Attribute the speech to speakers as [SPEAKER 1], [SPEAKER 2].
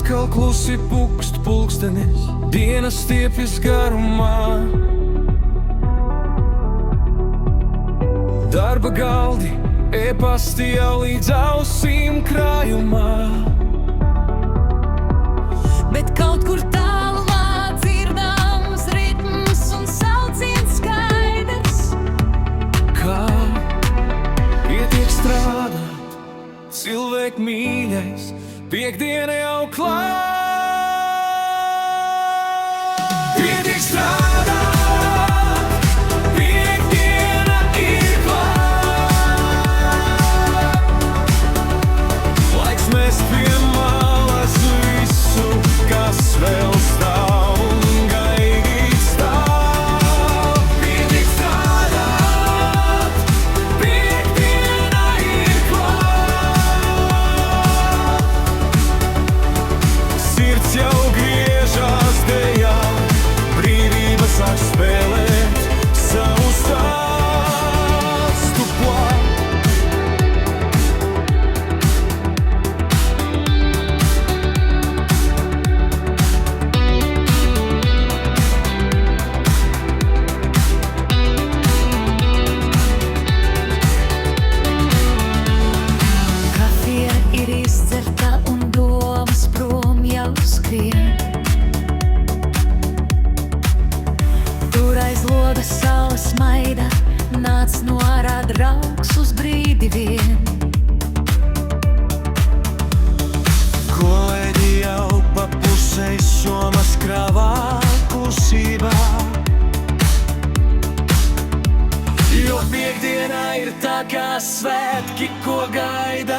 [SPEAKER 1] atkal klusi pukst pulkstenis, dienas stiepjas garumā. Darba galdi, e-pasti jau līdz ausīm krājumā.
[SPEAKER 2] Bet kaut kur tālumā dzirdams ritms un sauciens skaidrs.
[SPEAKER 1] Kā pietiek strādāt, cilvēk mīļais, piektdiena jau klāt. Pietiek strādāt, piektdiena ir klāt. Laiks mest pie malas visu, kas vēl stāv un gaidīt stāv. Pietiek strādāt, piektdiena ir klāt. Sirds jau griežas dejā, brīvība sāk spēlēt savu stāstu plāt.
[SPEAKER 2] Kafija ir izdzerta un domas prom jau skrien. Tur aiz logas saule smaida, nāc no ārā draugs uz brīdi vien.
[SPEAKER 1] Kolēģi jau pa pusei somas krāvā klusībā. Jo piektdienā ir tā kā svētki, ko gaida